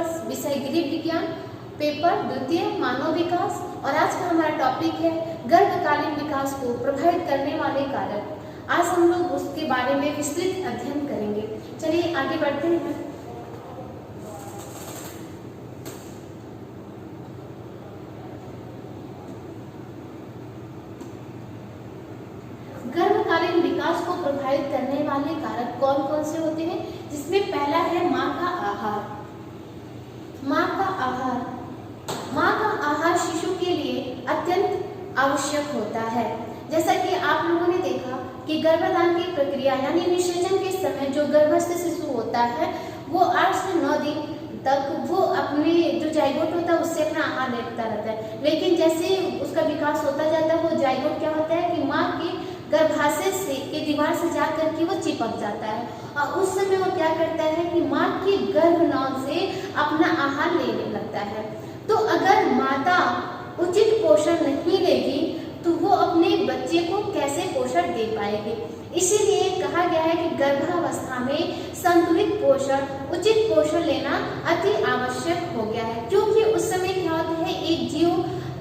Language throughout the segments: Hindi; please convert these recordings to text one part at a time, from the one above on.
पेपर्स, विषय गृह विज्ञान, पेपर द्वितीय मानव विकास। और आज का हमारा टॉपिक है गर्भकालीन विकास को प्रभावित करने वाले कारक। आज हम लोग उसके बारे में विस्तृत अध्ययन करेंगे। चलिए आगे बढ़ते हैं। गर्भकालीन विकास को प्रभावित करने वाले कारक कौन कौन से होते हैं, जिसमें पहला है माँ का आहार। माँ का आहार, माँ का आहार शिशु के लिए अत्यंत आवश्यक होता है। जैसा कि आप लोगों ने देखा कि गर्भधान की प्रक्रिया यानी निषेचन के समय जो गर्भस्थ शिशु होता है वो 8 से 9 दिन तक वो अपने जो जाइगोट होता है उससे अपना आहार लेता रहता है। लेकिन जैसे उसका विकास होता जाता है वो जाइगोट क्या होता है कि माँ के गर्भाशय से के दीवार से जाकर के वो चिपक जाता है और उस समय वो क्या करता है कि माँ के गर्भनाल से अपना आहार लेने लगता है। तो अगर माता उचित पोषण नहीं लेगी तो वो अपने बच्चे को कैसे पोषण दे पाएगी। इसीलिए कहा गया है कि गर्भावस्था में संतुलित पोषण, उचित पोषण लेना अति आवश्यक हो गया है, क्योंकि उस समय क्या होता है एक जीव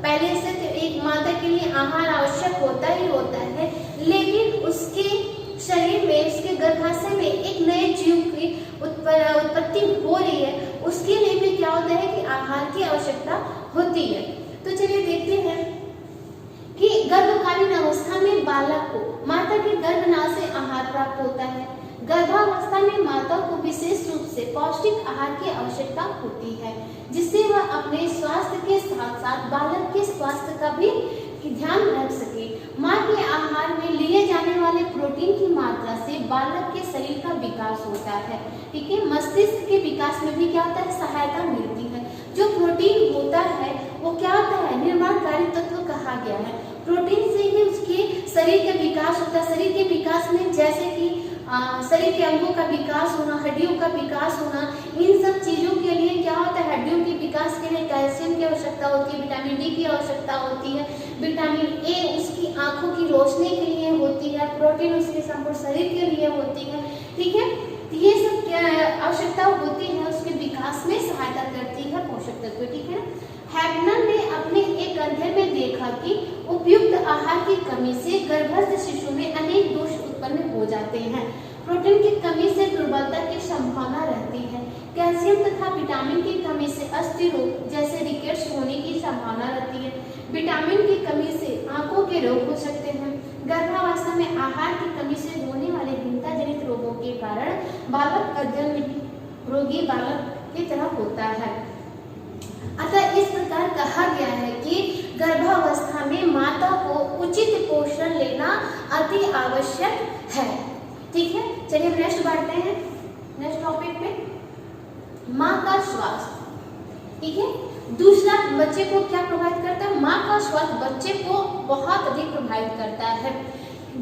पहले से तो एक माता के लिए आहार आवश्यक होता ही होता है, लेकिन उसके शरीर में, उसके गर्भाशय में एक नए जीव की उत्पत्ति हो रही है, उसके लिए भी क्या होता है कि आहार की आवश्यकता होती है। तो चलिए देखते हैं कि गर्भकालीन अवस्था में बालक को माता के गर्भनाल से आहार प्राप्त होता है। गर्भावस्था में माता को विशेष रूप से पौष्टिक आहार की आवश्यकता होती है, जिससे वह अपने स्वास्थ्य के साथ साथ बालक के स्वास्थ्य का भी ध्यान रख सके। माँ के आहार में लिए जाने वाले प्रोटीन की मात्रा से बालक के शरीर का विकास होता है। ठीक है, मस्तिष्क के विकास में भी क्या होता है, सहायता मिलती है। जो प्रोटीन होता है वो क्या होता है, निर्माणकारी तत्व कहा गया है। प्रोटीन से ही उसके शरीर का विकास होता है। शरीर के विकास में जैसे कि शरीर के अंगों का विकास होना, हड्डियों का विकास होना, इन सब चीजों के लिए क्या होता है, हड्डियों के विकास के लिए कैल्शियम की आवश्यकता होती है, विटामिन डी की आवश्यकता होती है, विटामिन ए उसकी आंखों की रोशनी के लिए होती है, प्रोटीन उसके संपूर्ण शरीर के लिए होती है। ठीक है, ये सब आवश्यकता होती है, उसके विकास में सहायता करती है पोषक तत्व। ठीक है, हैबनर ने अपने एक अध्ययन में देखा कि उपयुक्त आहार की कमी से गर्भस्थ शिशु में अनेक दोष उत्पन्न हो जाते हैं। प्रोटीन की कमी से दुर्बलता की संभावना रहती है। कैल्शियम तथा विटामिन की कमी से अस्थि रोग जैसे रिकेट्स होने की संभावना रहती है। विटामिन की कमी से आंखों के रोग हो सकते हैं। गर्भावस्था में आहार की कमी से होने वाले भिन्नता जनित रोगों के कारण बालक अध्ययन रोगी बालक की तरह होता है। अतः इस प्रकार कहा गया है कि गर्भावस्था में माता को उचित पोषण लेना अति आवश्यक है। ठीक है, चलिए नेक्स्ट बढ़ते हैं, नेक्स्ट टॉपिक पे, माँ का स्वास्थ्य। ठीक है, दूसरा बच्चे को क्या प्रभावित करता है, माँ का स्वास्थ्य बच्चे को बहुत अधिक प्रभावित करता है।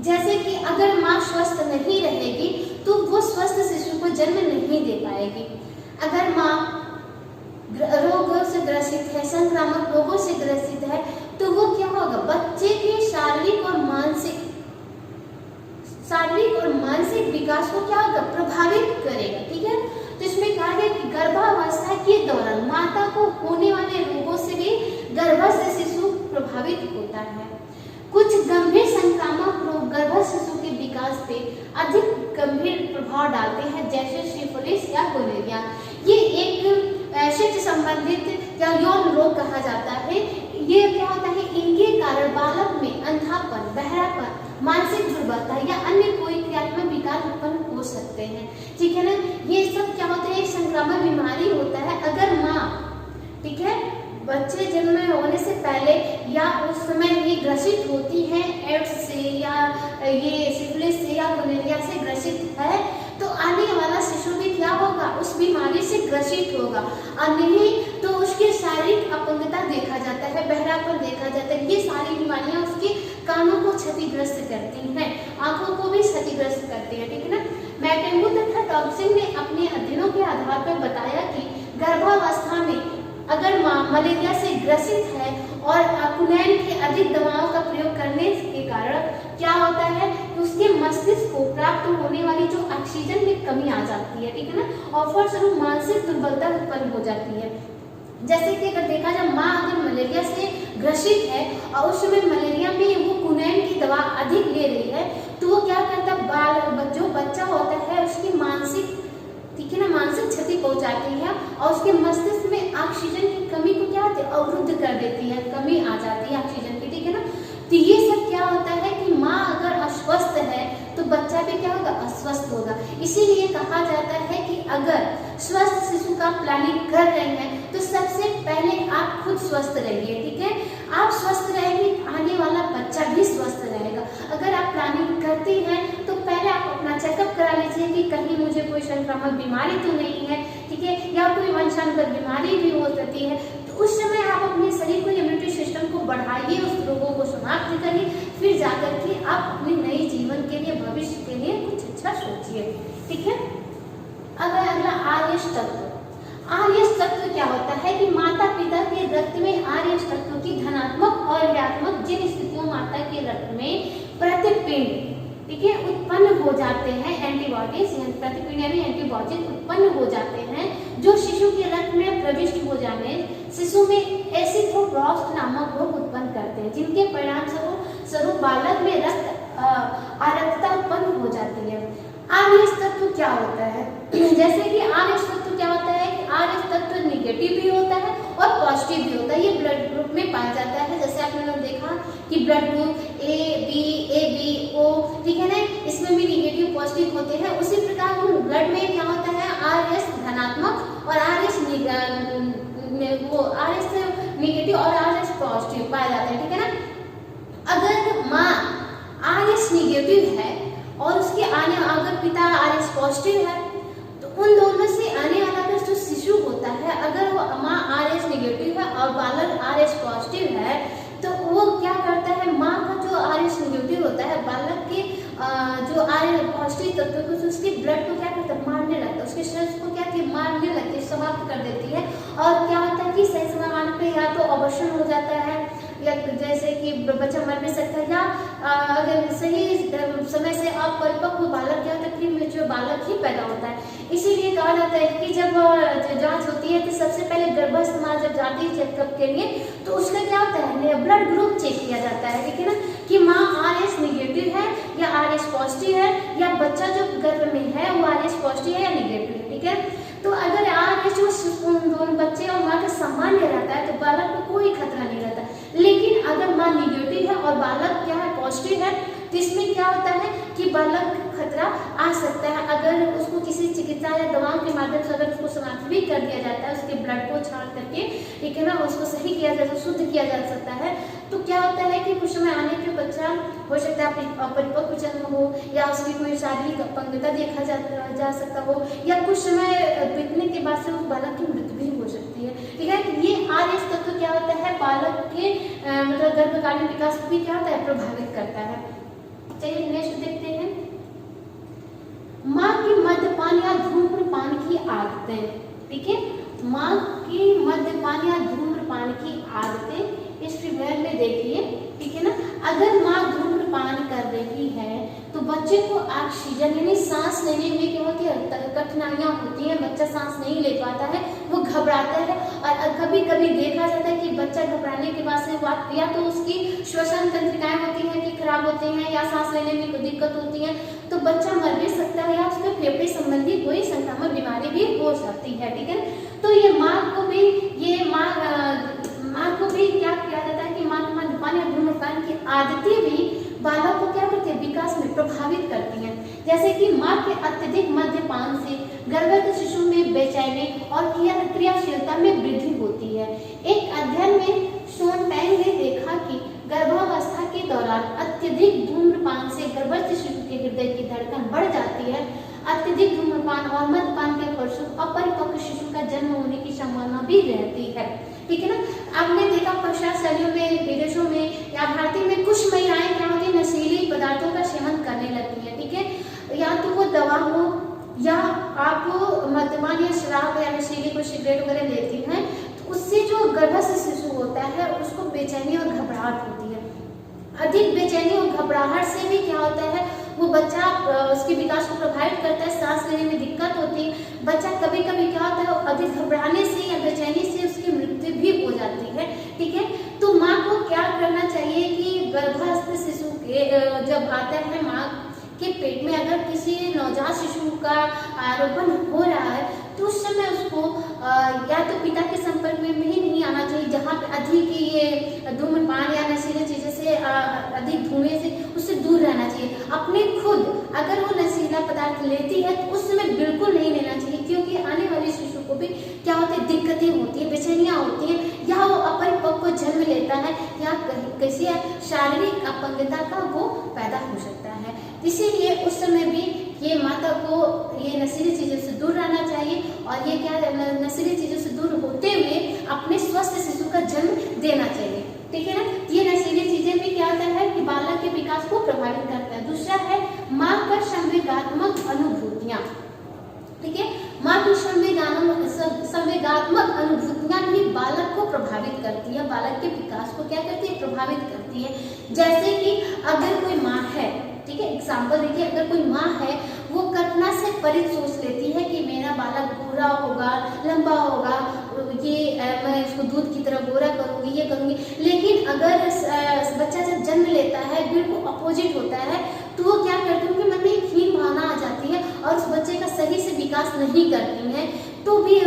जैसे कि अगर माँ स्वस्थ नहीं रहेगी तो वो स्वस्थ शिशु को जन्म नहीं दे पाएगी। अगर माँ रोगों से ग्रसित है, संक्रामक रोगों से ग्रसित है, तो वो क्या होगा, बच्चे के शारीरिक और मानसिक विकास को क्या होगा, प्रभावित करेगा। ठीक है, तो इसमें कहा गया कि गर्भावस्था के दौरान माता को होने वाले रोगों से भी गर्भस्थ शिशु प्रभावित होता है। कुछ गंभीर संक्रामक रोग गर्भस्थ शिशु के विकास पे अधिक गंभीर प्रभाव डालते हैं, जैसे सिफिलिस या गोनोरिया। ये एक शिशु संबंधित या यौन रोग कहा जाता है। ये क्या होता है, इनके कारण बालक में अंधापन, बहरापन, मानसिक दुर्बलता या अन्य कोई क्रियात्मक विकार उत्पन्न हो सकते हैं। ठीक है ना, ये सब क्या होता है, एक संक्रामक बीमारी होता है। अगर माँ, ठीक है, बच्चे जन्म होने से पहले या उस समय ये ग्रसित होती है एड्स से या ये सिफिलिस से या गोनोरिया से ग्रसित है, तो आने वाला शिशु भी क्या होगा, उस बीमारी से ग्रसित होगा। और नहीं तो उसकी शारीरिक अपंगता देखा जाता है, बहरापन देखा जाता है। ये सारी बीमारियां उसके कानों को क्षतिग्रस्त करती हैं, आंखों को भी क्षतिग्रस्त करती है। ठीक है ना, मैटेंगू तथा टॉक्सिन ने अपने अध्ययनों के आधार पर बताया कि गर्भावस्था में अगर माँ मलेरिया से ग्रसित है और कुनैन की अधिक दवाओं का प्रयोग करने के कारण क्या होता है कि उसके मस्तिष्क को प्राप्त होने वाली जो ऑक्सीजन में कमी आ जाती है, ठीक है ना, और फलस्वरूप मानसिक दुर्बलता उत्पन्न हो जाती है। जैसे कि अगर देखा जाए माँ अगर मलेरिया से ग्रसित है और उस समय मलेरिया में वो कुनैन की दवा अधिक ले रही है, तो वो क्या करता है, जो बच्चा होता है उसकी मानसिक, ठीक है ना, मानसिक क्षति पहुंचाती है और उसके मस्तिष्क में ऑक्सीजन की कमी को क्या होती है, अवरुद्ध कर देती है, कमी आ जाती है ऑक्सीजन की, ठीक है ना। तो ये सब क्या होता है कि माँ अगर अस्वस्थ है तो बच्चा भी क्या होगा, अस्वस्थ होगा। इसीलिए कहा जाता है कि अगर स्वस्थ शिशु का प्लानिंग कर रहे हैं तो सबसे पहले आप खुद स्वस्थ रहिए, ठीक है। आप स्वस्थ रहेंगे, आने वाला बच्चा भी स्वस्थ रहेगा। अगर आप प्लानिंग करती हैं तो पहले आप अपना चेकअप करा लीजिए कि कहीं मुझे कोई संक्रामक बीमारी तो नहीं है, ठीक है, या कोई वंशानुगत बीमारी भी हो सकती है। तो उस समय आप अपने शरीर को, इम्यूनिटी सिस्टम को बढ़ाइए, उस रोगों को समाप्त करिए, फिर जाकर के आप अपने नए जीवन के लिए, भविष्य के लिए कुछ अच्छा सोचिए, ठीक है। अब अगला आर्यस तत्व। आर्यस तत्व क्या होता है कि माता पिता के रक्त में आर्यस तत्व की धनात्मक और ऋणात्मक जिन स्थितियों माता के रक्त में प्रतिपिंड, ठीक है, उत्पन्न हो जाते हैं, एंटीबॉडीज यानी प्रतिपिंड यानी एंटीबॉडीज उत्पन्न हो जाते हैं, जो शिशु के रक्त में प्रविष्ट हो जाने शिशु में एसिथ्रोब्लास्ट नामक रोग उत्पन्न करते हैं, जिनके परिणाम स्वरूप बालक में रक्त आरक्तता उत्पन्न हो जाती है। आर्यस तत्व क्या होता है? जैसे कि आर्यस तत्व क्या होता है कि आर्यस तत्व निगेटिव भी होता है और पॉजिटिव भी होता है। ये ब्लड ग्रुप में पाया जाता है। जैसे आपने लोग देखा कि blood group A B O, ठीक है ना, इसमें भी निगेटिव पॉजिटिव होते हैं। उसी प्रकार ब्लड में क्या होता है, आर्यस धनात्मक और आर्यस निगेटिव और आर्यस पॉजिटिव पाया जाता है, ठीक है ना। अगर माँ आर्यस निगेटिव है और उसके आने अगर पिता आरएस पॉजिटिव है तो उन दोनों से आने वाला अगर जो शिशु होता है, अगर वो माँ आरएस निगेटिव है और बालक आरएस पॉजिटिव है, तो वो क्या करता है, माँ का जो आरएस निगेटिव होता है बालक के जो आरएस पॉजिटिव तत्व को, उसके ब्लड को क्या करता है, मारने लगता है, उसके शरीर को क्या मारने लगती है, समाप्त कर देती है। और क्या होता है कि सही समय आने पे या तो अबॉर्शन हो जाता है, या जैसे कि बच्चा मर भी सकता है, या अगर सही समय से अपरिपक्व बालक क्या होता है, प्रीमेच्योर बालक ही पैदा होता है। इसीलिए कहा जाता है कि जब जांच होती है तो सबसे पहले गर्भस्थ माँ जब जाती है चेकअप के लिए, तो उसका क्या होता है, ब्लड ग्रुप चेक किया जाता है, ठीक है ना, कि माँ आरएस निगेटिव है या आरएस पॉजिटिव है, या बच्चा जो गर्भ में है वो आरएस पॉजिटिव है या निगेटिव है, ठीक है। तो अगर आरएस दोनों बच्चे और माँ का सामान्य रहता है तो बालक को कोई खतरा नहीं रहता। लेकिन अगर माँ निगेटिव है और बालक क्या है, पॉजिटिव है, तो इसमें क्या होता है कि बालक खतरा आ सकता है। अगर उसको किसी चिकित्सा या दवाओं के माध्यम से अगर उसको समाप्त भी कर दिया जाता है, उसके ब्लड को छांट करके, ठीक है ना, उसको सही किया जाता है, शुद्ध किया जा सकता है, तो क्या होता है कि कुछ समय आने पे बच्चा हो सकता है अपरिपक्व जन्म हो, या उसकी कोई शारीरिक अपंगता देखा जा सकता हो, या कुछ समय बीतने के बाद से उस बालक की मृत्यु भी हो सकती है, ठीक है। ये आरएस तत्व क्या होता है, बालक के मतलब गर्भकालीन विकास को भी क्या होता है, प्रभावित करता है। चलिए नेक्स्ट देखते हैं, माँ की मद्यपान या धूम्रपान की आदतें, ठीक है। माँ की मद्यपान या धूम्रपान की आदतें इस फिगर में देखिए, ठीक है ना। अगर माँ धूम्रपान कर रही है तो बच्चे को ऑक्सीजन यानी सांस लेने में क्या होती है, कठिनाइयां होती हैं, बच्चा सांस नहीं ले पाता है, वो घबराता है। और कभी कभी देखा जाता है कि बच्चा घबराने के बाद से या तो उसकी श्वसन तंत्रिकाएं होती हैं कि खराब होती हैं, या सांस लेने में कोई दिक्कत होती है, तो बच्चा मर भी सकता है, या उसके फेफड़े संबंधी कोई संक्रामक बीमारी भी हो सकती है, ठीक है। तो ये माँ को भी क्या किया जाता है कि माँ के मद्यपान या धूम्रपान की आदतें भी बालक को क्या करती है, विकास में प्रभावित करती हैं। जैसे कि माँ के अत्यधिक मद्यपान से गर्भस्थ शिशु में बेचैनी और क्रियाशीलता में वृद्धि होती है। एक अध्ययन में सोनटैंग ने देखा कि गर्भावस्था के दौरान अत्यधिक धूम्रपान से गर्भस्थ शिशु के हृदय की धड़कन बढ़ जाती है। अत्यधिक धूम्रपान और मद्यपान के फलस्वरूप अपरिपक्व शिशु का जन्म होने की संभावना भी रहती है, ठीक है ना। आपने देखा पश्चात शैलियों में, विदेशों में या भारतीय में कुछ महिलाएं क्या होती है, नशीली पदार्थों का सेवन करने लगती है, ठीक है। या तो वो दवा हो, या आप मद्यपान या शराब या नशीली कोई सिगरेट वगैरह लेती हैं, तो उससे जो गर्भस्थ बेचैनी और घबराहट होती है। अधिक बेचैनी और घबराहट से भी क्या होता है, वो बच्चा उसके विकास को प्रभावित करता है, सांस लेने में दिक्कत होती है। बच्चा कभी कभी क्या होता है, अधिक घबराने से या बेचैनी से उसकी मृत्यु भी हो जाती है। ठीक है, तो माँ को क्या करना चाहिए कि गर्भस्थ शिशु के जब आता है माँ के पेट में, अगर किसी नवजात शिशु का आरोपण हो रहा है तो उस समय उसको या तो पिता के संपर्क में ही नहीं आना चाहिए, जहाँ पे अधिक ये धूम्रपान या नशीली चीजें से अधिक धुएं से उससे दूर रहना चाहिए। अपने खुद अगर वो नशीला पदार्थ लेती है तो उस समय बिल्कुल नहीं लेना चाहिए, क्योंकि आने वाले शिशु को भी क्या होती है, दिक्कतें होती है, बेचैनियां होती हैं, या वो अपरिपक्व जन्म लेता है या किसी शारीरिक अपंगता का वो पैदा हो सकता है। इसीलिए उस समय भी ये माता को ये नशीली चीजों से दूर रहना चाहिए और ये क्या नशीली चीजों से दूर होते हुए अपने स्वस्थ शिशु का जन्म देना चाहिए। ठीक है ना, ये नशीली चीजें भी क्या होता है कि बालक के विकास को प्रभावित करता है। दूसरा है माँ का संवेगात्मक अनुभूतियां। ठीक है, माँ की संवेगात्मक अनुभूतियां भी बालक को प्रभावित करती है, बालक के विकास को क्या करती है, प्रभावित करती है। जैसे कि अगर कोई माँ है, ठीक है, एग्जाम्पल देखिए, अगर कोई माँ है वो कल्पना से परे सोच लेती है कि मेरा बालक गोरा होगा, लंबा होगा, ये मैं इसको दूध की तरह गोरा करूंगी, ये करूंगी, लेकिन अगर बच्चा जब जन्म लेता है बिल्कुल अपोजिट होता है तो वो क्या करती है, उनके मन में एक हीन भावना आ जाती है और उस बच्चे का सही से विकास नहीं करती है, तो भी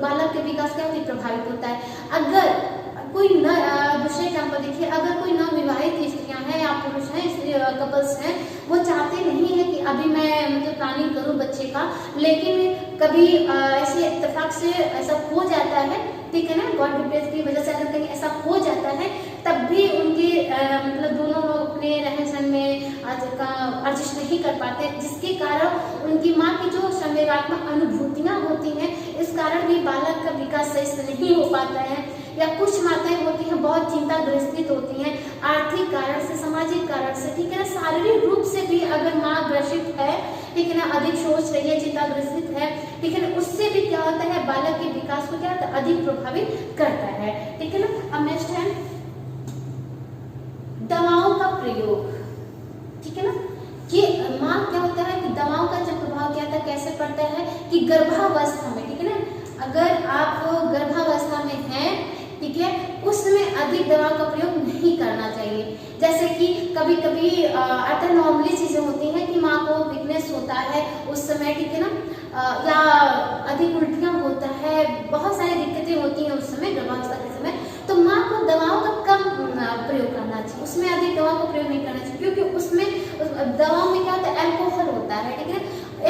बालक के विकास क्या प्रभावित होता है। अगर कोई दूसरे एग्जाम्पल देखिए, अगर कोई नवविवाहित स्त्रियां हैं या पुरुष हैं, कपल्स हैं, वो चाहते नहीं है कि अभी मैं मतलब प्लानिंग करूं बच्चे का, लेकिन कभी ऐसे इत्तेफाक से ऐसा हो जाता है, ठीक है ना, गॉड ग्रेस की वजह से अगर कहीं ऐसा हो जाता है तब भी उनके मतलब दोनों लोग अपने रहन सहन में एडजस्ट नहीं कर पाते, जिसके कारण उनकी माँ की जो संवेगात्मक अनुभूतियां होती हैं इस कारण भी बालक का विकास सही से नहीं हो पाता है। या कुछ माताएं होती हैं बहुत चिंताग्रस्त होती हैं आर्थिक कारण से, सामाजिक कारण से, ठीक है ना, शारीरिक रूप से भी अगर माँ ग्रसित है, ठीक है ना, अधिक सोच रही है, चिंताग्रस्त है, ठीक है ना, उससे भी क्या होता है, बालक के विकास को क्या होता है, अधिक प्रभावित करता है। ठीक है ना, अब नेक्स्ट है दवाओं का प्रयोग। ठीक है ना, ये माँ क्या होता है कि दवाओं का जो प्रभाव क्या था, कैसे पड़ता है कि गर्भावस्था में, ठीक है ना, अगर आप गर्भावस्था में हैं, ठीक है, उसमें अधिक दवा का प्रयोग नहीं करना चाहिए। जैसे कि कभी कभी नॉर्मली चीजें होती हैं कि माँ को वीकनेस होता है उस समय, ठीक है ना, या अधिक उल्टियां होता है, बहुत सारी दिक्कतें होती हैं उस समय गर्भावस्था के समय, तो माँ को दवाओं का कम प्रयोग करना चाहिए, उसमें अधिक दवा का प्रयोग नहीं करना चाहिए, क्योंकि उसमें दवाओं में क्या होता है, अल्कोहल होता है, ठीक है,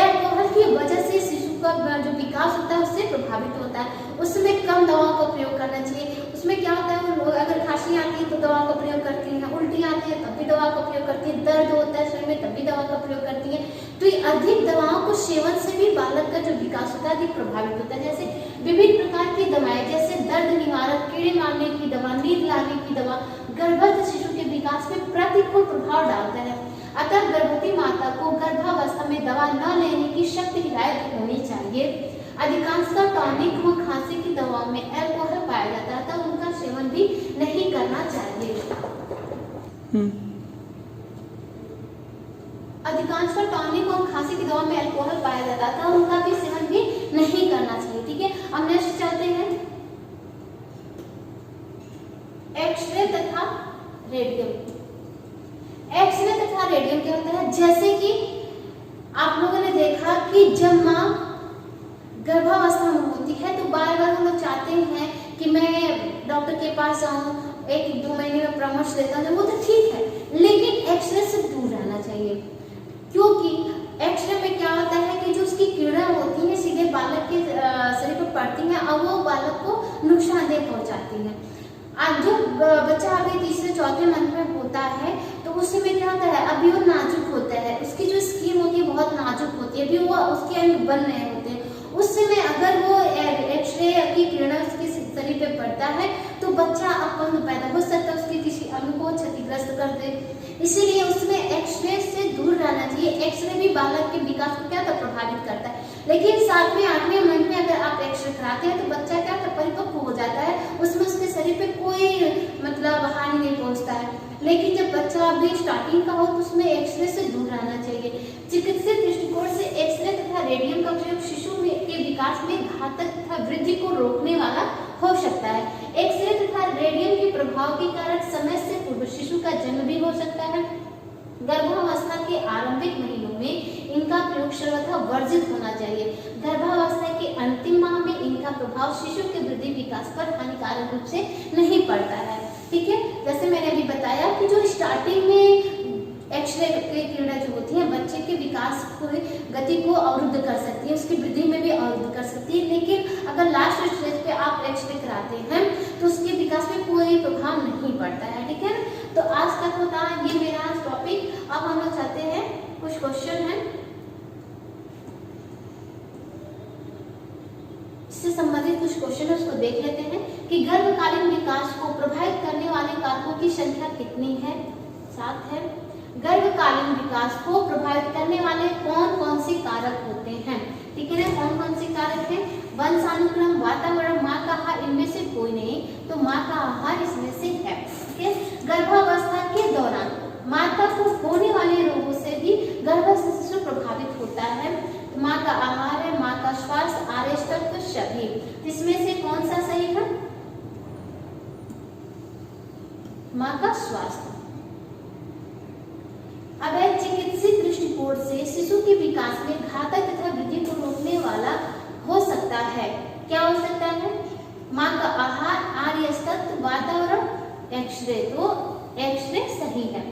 अल्कोहल की वजह से शिशु का जो विकास होता है उससे प्रभावित होता है, उसमें कम दवाओं का प्रयोग करना चाहिए। उसमें क्या होता है, अगर खांसी आती है तो दवा का प्रयोग करती है, उल्टी आती है तब भी दवा का प्रयोग करती है, दर्द होता है शरीर में तब भी दवा का प्रयोग करती है। तो ये अधिक दवाओं को सेवन से भी बालक का जो विकास होता है अधिक प्रभावित होता है। जैसे विभिन्न प्रकार की दवाएं, जैसे दर्द निवारक, कीड़े मारने की दवा, नींद लाने की दवा गर्भस्थ शिशु के विकास में प्रतिकूल प्रभाव डालता है। अतः गर्भवती माता को गर्भावस्था में दवा न लेने की सख्त हिदायत होनी चाहिए। अधिकांशतः टॉनिक व खांसी की दवाओं में अल्कोहल पाया जाता है, तो उनका सेवन भी नहीं करना चाहिए। अधिकांशतः टॉनिक और खांसी की दवा में अल्कोहल पाया जाता था, उनका भी सेवन भी नहीं करना चाहिए। ठीक है, अब नेक्स्ट चलते हैं एक्सरे तथा रेडियम। एक्सरे तथा रेडियम क्या होता है, जैसे कि आप लोगों ने देखा कि जब माँ गर्भावस्था में होती है तो बार बार हम लोग चाहते हैं कि मैं डॉक्टर के पास जाऊं, 1-2 महीने में परामर्श लेता हूं, वो तो ठीक है, लेकिन एक्सरे से दूर रहना चाहिए, क्योंकि एक्सरे में क्या होता है कि जो उसकी किरणें होती हैं सीधे बालक के शरीर पर पड़ती हैं और वो बालक को नुकसानदेह पहुंचाती हैं। आज जो बच्चा अभी 3-4 मंथ में होता है तो उस समय क्या होता है, अभी वो नाजुक होता है, उसकी जो स्किन होती है बहुत नाजुक होती है, अभी वो उसके अंग बन रहे होते हैं, उस समय अगर वो एक्सरे की किरणें उसके शरीर पे पड़ता है तो बच्चा अपंग पैदा हो सकता है, उसके किसी अंग को क्षतिग्रस्त कर दे, इसीलिए उसमें एक्सरे से दूर रहना चाहिए। एक्सरे भी बालक के विकास को क्या प्रभावित करता है, लेकिन 7वें 8वें महीने में अगर आप एक्सरे कराते हैं तो बच्चा क्या परिपक्व हो जाता है, उसमें उसके शरीर पे कोई मतलब मतलब हानि नहीं पहुंचता है। लेकिन जब बच्चा अभी स्टार्टिंग का हो तो उसमें एक्सरे से दूर रहना चाहिए। चिकित्सीय दृष्टिकोण से एक्सरे तथा रेडियम का प्रयोग शिशु के विकास में घातक तथा वृद्धि को रोकने वाला हो सकता है। एक्सरे तथा रेडियम के प्रभाव के कारण समय से पूर्व शिशु का जन्म भी हो सकता है। गर्भावस्था के आरंभिक महीनों में इनका प्रयोग सर्वथा वर्जित होना चाहिए। गर्भावस्था के अंतिम माह में इनका प्रभाव शिशु के वृद्धि विकास पर हानिकारक रूप से नहीं पड़ता है। ठीक है, जैसे मैंने अभी बताया कि जो स्टार्टिंग में एक्सरे की किरणें जो होती हैं बच्चे के विकास को गति को अवरुद्ध कर सकती है, उसकी वृद्धि में भी अवरुद्ध कर सकती है। लेकिन अगर लास्ट स्टेज पे आप एक्सरे कराते हैं तो उसके विकास में कोई प्रभाव नहीं पड़ता है। ठीक है, तो आज तक होता ये मेरा टॉपिक। अब हम लोग चाहते हैं कुछ क्वेश्चन है इससे संबंधित कुछ क्वेश्चन है, उसको देख लेते हैं कि गर्भकालीन विकास को प्रभावित करने वाले कारकों की संख्या कितनी है? 7 है। गर्भकालीन विकास को प्रभावित करने वाले कौन कौन से कारक होते हैं? ठीक है ना, कौन कौन से कारक हैं? वंशानुक्रम, वातावरण, माँ का आहार, इनमें से कोई नहीं, तो माँ का आहार इसमें से है। ठीक है, गर्भावस्था के दौरान माता को होने वाले रोगों से भी गर्भस्थ शिशु प्रभावित होता है। माँ का आहार है, माँ का स्वास्थ्य, आर्यस तत्व सभी, इसमें से कौन सा सही है? माँ का स्वास्थ्य। अब चिकित्सीय दृष्टिकोण से शिशु के विकास में घातक तथा वृद्धि को रोकने वाला हो सकता है। क्या हो सकता है? माँ का आहार, आर्यस तत्व, वातावरण, एक्सरे। तो एक्सरे सही है।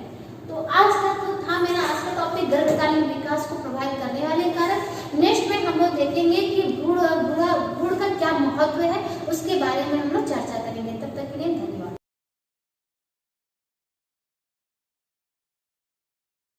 तो आज का तो था मेरा आज का टॉपिक गर्भकालीन विकास को प्रभावित करने वाले कारक। नेक्स्ट में हम लोग देखेंगे कि भ्रूण का क्या महत्व है, उसके बारे में हम लोग चर्चा